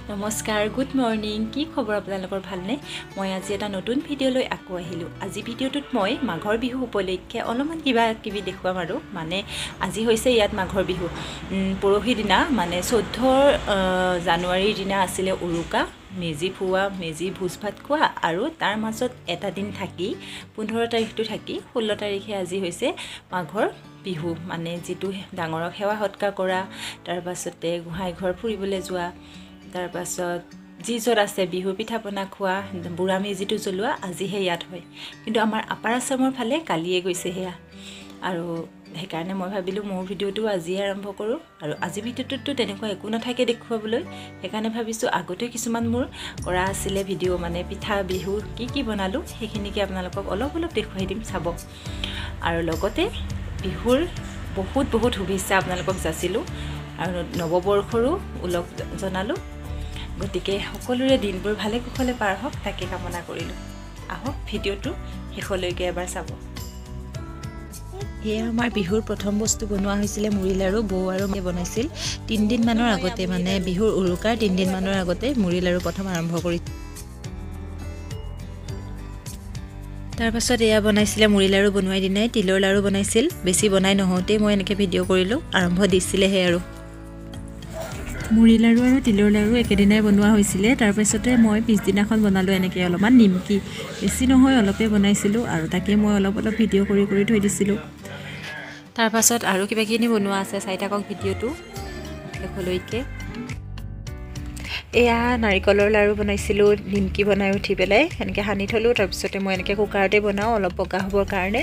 নমস্কাৰ good morning কি খবৰ আপোনালোকৰ ভালনে মই আজি এটা নতুন ভিডিও লৈ আকৌ আহিলো আজি ভিডিওটোত মই মাঘৰ বিহু উপলক্ষে অলপমান কিবা দেখুৱাম আৰু মানে আজি হৈছে ইয়াত মাঘৰ বিহু পৰহি দিনা মানে 14 জানুৱাৰীৰ দিনা আছিল উৰুকা মেজি ফুৱা মেজি ভোজ ভাত খোৱা আৰু তাৰ মাজত এটা দিন থাকি 15 তাৰিখটো থাকি 16 তাৰিখে আজি হৈছে মাঘৰ বিহু মানে যেটো ডাঙৰক সেৱা সৎকাৰ কৰা তাৰ পাছতে গুহাই ঘৰ ফুৰিবলৈ যোৱা তাৰ পাছত যি জৰ আছে বিহু পিঠা পনা খোৱা বুঢ়া মেজিটো জ্বলোৱা আজি হে ইয়াত হয় কিন্তু আমাৰ আপাৰ আসামৰ ফালে কালিয়ে গৈছে হেয়া আৰু হেকাৰণে মই ভাবিলো মোৰ ভিডিওটো আজি আৰম্ভ কৰো আৰু আজি ভিডিওটো তেনেকুৱা একো নাথাকে দেখুৱাবলৈ হেকাৰণে ভাবিছো আগতে কিছুমান মোৰ কৰা আছিল ভিডিও মানে পিঠা বিহু কি বনালো হেখিনিকে আপোনালোকক অলপ দেখুৱাই দিম চাব আৰু লগতে বিহুৰ বহুত শুভেচ্ছা আপোনালোকক যাচিলো আৰু নৱবৰ্ষৰো উলক জনালো গতিকে সকলোৰে দিনবোৰ ভালে কুশলে পাৰ হওক তাকে কামনা কৰিলো আহক ভিডিওটো হেখলৈকে এবাৰ চাব এয়া আমাৰ বিহুৰ প্ৰথম বস্তু বনোৱা হৈছিল মুড়ি লাৰু বৌ আৰু মই বনাইছিল 3 দিন মানৰ আগতে মানে বিহুৰ উৰুকাৰ 3 দিন মানৰ আগতে মুড়ি লাৰু প্ৰথম আৰম্ভ কৰি তাৰ পাছত এয়া বনাইছিল মুড়ি লাৰু বনোৱাই দিনাই তিলৰ লাৰু বনাইছিল বেছি বনাই নহওঁতে মই এনেকৈ ভিডিও কৰিলো আৰম্ভ দিছিলে হে আৰু মুড়ি লাৰু আৰু তিলৰ লাৰু একেদিনাই বনোৱা হৈছিল তাৰ পাছতে মই পিছদিনাখন বনালো এনেকৈ অলপমান নিমকি বেছি নহয় অলপে বনাইছিলো আৰু তাকে মই অলপ ভিডিও কৰি থৈ দিছিলো তাৰ পাছত আৰু কিবাকিনি বনোৱা আছে চাই থাকক ভিডিওটো শেষলৈকে এয়া নাৰিকলৰ লাৰু বনাইছিলো নিমকি বনাই উঠি পেলাই এনেকৈ হানি থলো তাৰ পিছতে মই এনেকৈ কুকাৰতে বনাও অলপ পকা হ'বৰ কাৰণে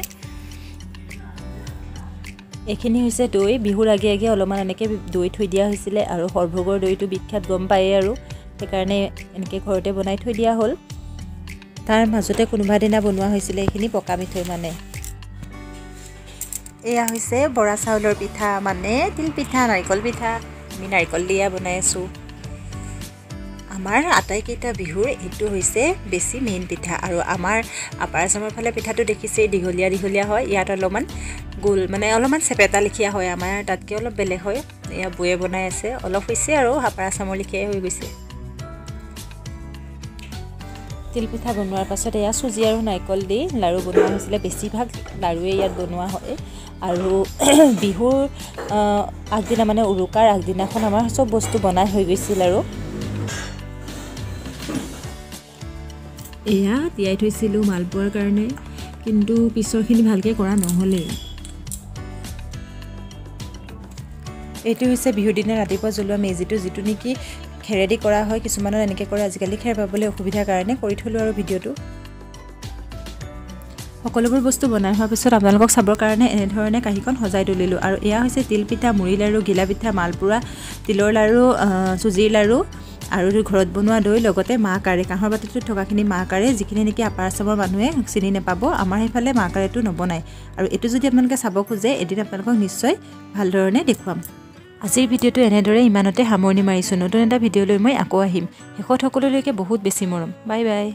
এখিনি হৈছে দৈ বিহুৰ আগে অলপমান এনেকৈ দৈ থৈ দিয়া হৈছিল আৰু হৰভোগৰ দৈটো বিখ্যাত গম পায় আৰু সেইকাৰণে এনেকৈ ঘৰতে বনাই থৈ দিয়া হ'ল তাৰ মাজতে কোনোবা দিনা বনোৱা হৈছিল এখিনি পকা মিঠৈ মানে এয়া হৈছে বৰা চাউলৰ পিঠা মানে তিল পিঠা নাৰিকল পিঠা আমি নাৰিকল দিয়া বনাই আছো আমাৰ আটাইকেইটা বিহুৰ এটো হৈছে বেছি মেইন পিঠা আৰু আমাৰ আপাৰ আসামৰ ফালে পিঠাটো দেখিছে দীঘলীয়া হয় ইয়াত অলপমান গোল মানে অলপমান চেপেটা লিখিয়া হয় আমাৰ তাতকে অলপ বেলেগ হয় এয়া বয়ে বনাই আছে অলপ হৈছে আৰু আপাৰ আসামৰ লিখিয়াই হৈ গৈছে তিল পিঠা বনোৱাৰ পাছত এয়া সুজি আৰু নাৰিকল দি লাৰু বনোৱা হৈছিল বেছিভাগ লাৰুৱে ইয়াত বনোৱা হয় আৰু বিহুৰ আগদিনা মানে উৰুকাৰ আগদিনাখন আমাৰ সব বস্তু বনাই হৈ গৈছিল আৰু এয়া তিয়াই থৈছিলো মালপোৱাৰ কাৰণে কিন্তু পিছৰখিনি ভালকে কৰা নহলে এটো হৈছে বিহু দিনা ৰাতিপুৱা জ্বলোৱা মেজিটো যেটো নেকি খেৰেদি কৰা হয় কিছুমানৰ এনেকৈ কৰে আজিকালি খেৰ পাবলৈ অসুবিধাৰ কাৰণে কৰি থলো আৰু ভিডিওটো সকলোবোৰ বস্তু বনাই হোৱাৰ পিছত আপোনালোকক চাবৰ কাৰণে এনে ধৰণে কাহিখন সজাই তুলিলো আৰু এয়া হৈছে তিল পিঠা মুড়ি লাৰু গিলা পিঠা মালপুৰা তিলৰ লাৰু সুজিৰ লাৰু আৰু ঘৰত বনোৱা দৈ লগতে মাকাৰে কাঁহৰ বাটিত থকাখিনি মাকাৰে যিখিনি নেকি আপাৰ আসামৰ মানুহে চিনি নেপাব আমাৰ হেফালে মাকাৰেটো নবনাই আৰু এটো যদি আপোনালোকে চাব খোজে এদিন আপোনালোকক নিশ্চয় ভাল ধৰণে দেখুৱাম আজিৰ ভিডিওটো এনেদৰে ইমানতে সামৰণি মাৰিছো নতুন এটা ভিডিও লৈ মই আকৌ আহিম শেষত সকলোলৈকে বহুত বেছি মৰম বাই বাই